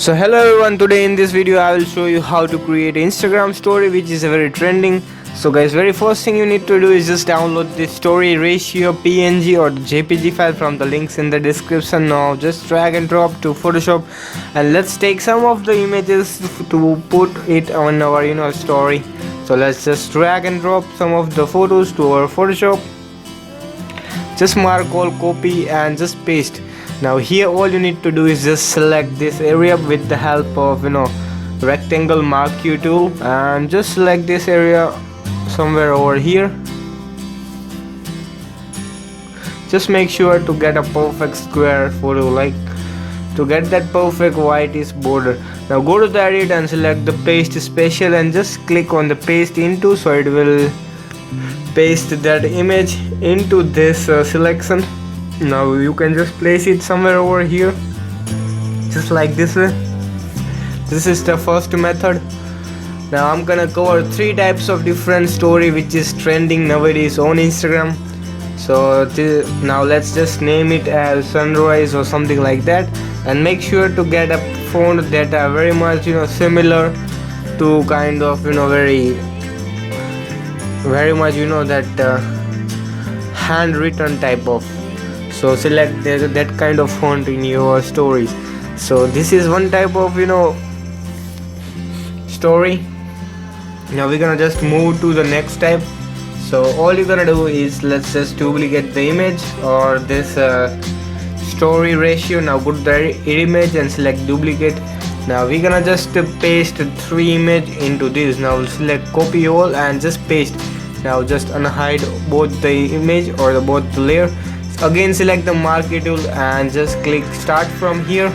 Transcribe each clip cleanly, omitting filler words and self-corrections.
So hello everyone, today in this video I will show you how to create Instagram story, which is a very trending. So guys, very first thing you need to do is just download the story ratio PNG or the JPG file from the links in the description. Now just drag and drop to Photoshop, and let's take some of the images to put it on our story. So let's just drag and drop some of the photos to our Photoshop. Just mark all, copy and just paste. Now here all you need to do is just select this area with the help of rectangle mark Q tool, and just select this area somewhere over here. Just make sure to get a perfect square photo, like to get that perfect whitish border. Now go to the edit and select the paste special and just click on the paste into, so it will paste that image into this selection. Now you can just place it somewhere over here, just like this way. This is the first method. Now I'm gonna cover 3 types of different story which is trending nowadays on Instagram. So now let's just name it as sunrise or something like that, and make sure to get a font that are very much similar to kind of very much that handwritten type of. So select that kind of font in your stories. So this is one type of story. Now we're gonna just move to the next type. So all you're gonna do is let's just duplicate the image or this story ratio. Now go to the image and select duplicate. Now we're gonna just paste 3 image into this. Now select copy all and just paste. Now just unhide both the image or both the layer. Again select the marquee tool and just click start from here,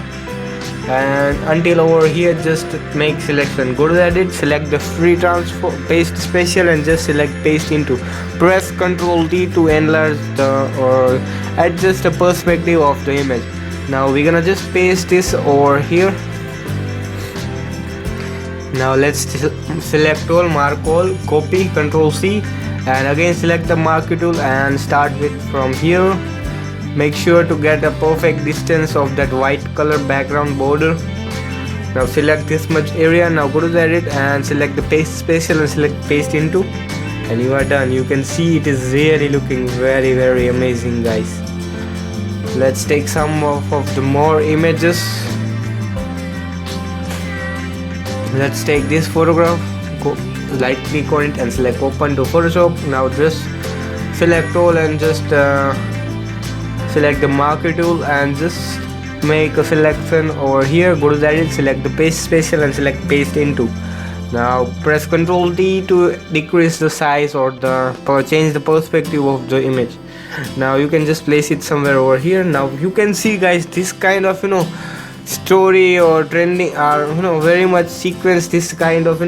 and until over here just make selection. Go to the edit, select the free transform paste special and just select paste into. Press Ctrl D to enlarge or adjust the perspective of the image. Now we're gonna just paste this over here. Now let's select all, mark all, copy, Ctrl C, and again select the marquee tool and start with from here. Make sure to get a perfect distance of that white color background border. Now select this much area. Now go to the edit and select the paste special and select paste into, and you are done. You can see it is really looking very amazing, guys. Let's take some of the more images. Let's take this photograph, go right click on it and select open to Photoshop. Now just select all and just select the marquee tool and just make a selection over here. Go to the edit, select the paste special and select paste into. Now press Ctrl D to decrease the size or change the perspective of the image. Now you can just place it somewhere over here. Now you can see, guys, this kind of story or trending are very much sequence. This kind of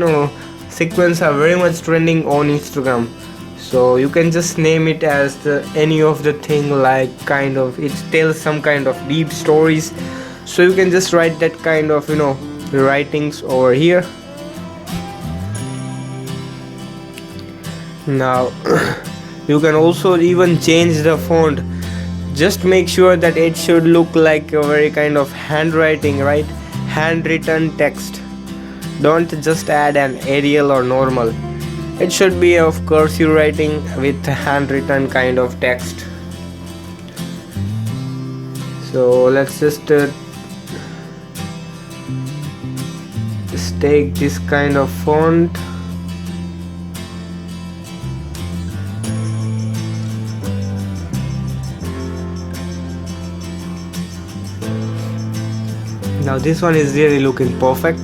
sequence are very much trending on Instagram. So you can just name it as any of the thing, like kind of it tells some kind of deep stories. So you can just write that kind of writings over here. Now you can also even change the font. Just make sure that it should look like a very kind of handwriting, right? Handwritten text. Don't just add an Arial or normal. It should be of cursive writing with handwritten kind of text. So let's just take this kind of font. Now this one is really looking perfect.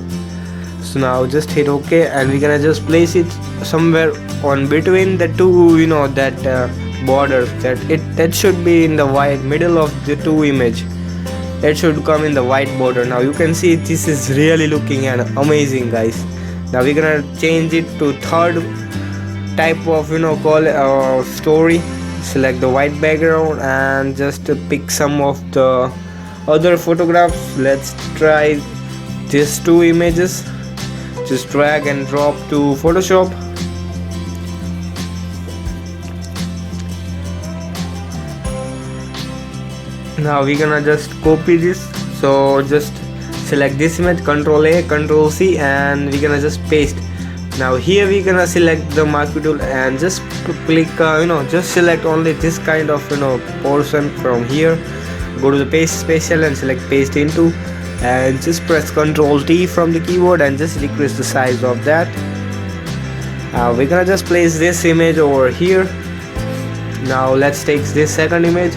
So now just hit OK, and we're gonna just place it somewhere on between the two borders. That should be in the white middle of the 2 image. It should come in the white border. Now you can see this is really looking amazing, guys. Now we're gonna change it to 3rd type of story. Select the white background and just pick some of the other photographs. Let's try these 2 images. Just drag and drop to Photoshop. Now we're gonna just copy this. So just select this image, Ctrl A, Ctrl C, and we're gonna just paste. Now here we're gonna select the marquee tool and just click just select only this kind of portion from here. Go to the paste special and select paste into, and just press Ctrl T from the keyboard and just decrease the size of that. We're gonna just place this image over here. Now let's take this second image.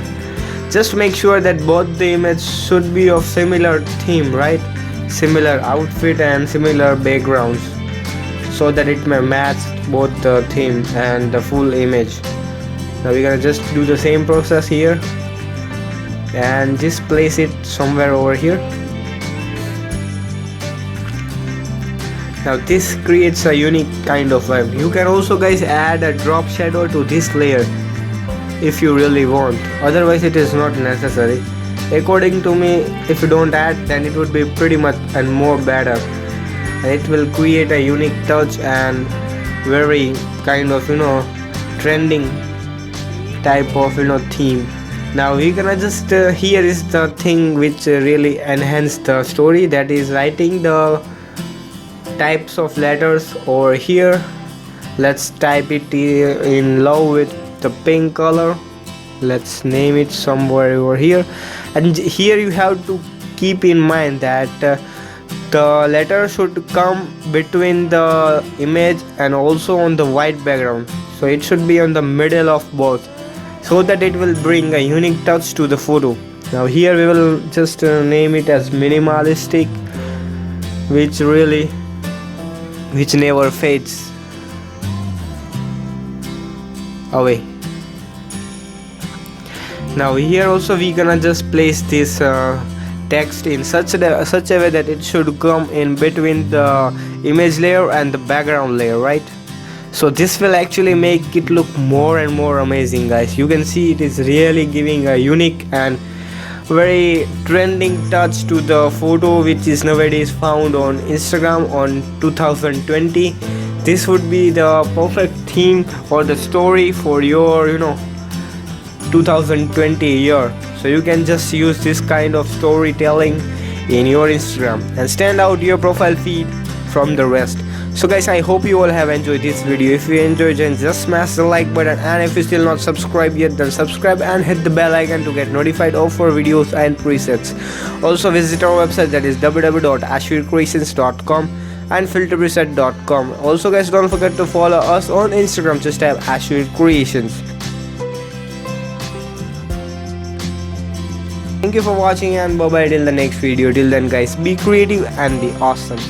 Just make sure that both the image should be of similar theme, right? Similar outfit and similar backgrounds, so that it may match both the theme and the full image. Now we're gonna just do the same process here and just place it somewhere over here. Now this creates a unique kind of vibe. You can also guys add a drop shadow to this layer if you really want, otherwise it is not necessary. According to me, if you don't add, then it would be pretty much and more better, and it will create a unique touch and very kind of trending type of theme. Now we're gonna just here is the thing which really enhance the story, that is writing the types of letters over here. Let's type it in love with the pink color. Let's name it somewhere over here, and here you have to keep in mind that the letter should come between the image and also on the white background, so it should be on the middle of both, so that it will bring a unique touch to the photo. Now here we will just name it as minimalistic, which never fades away. Now here also we gonna just place this text in such a way that it should come in between the image layer and the background layer, right? So this will actually make it look more and more amazing, guys. You can see it is really giving a unique and very trending touch to the photo, which is nowadays found on Instagram on 2020. This would be the perfect theme or the story for your 2020 year. So you can just use this kind of storytelling in your Instagram and stand out your profile feed from the rest. So guys, I hope you all have enjoyed this video. If you enjoyed, then just smash the like button, and if you still not subscribed yet, then subscribe and hit the bell icon to get notified of our videos and presets. Also visit our website, that is www.ashvircreations.com and filterpreset.com. Also guys, don't forget to follow us on Instagram, just type ashvircreations. Thank you for watching, and bye bye till the next video. Till then guys, be creative and be awesome.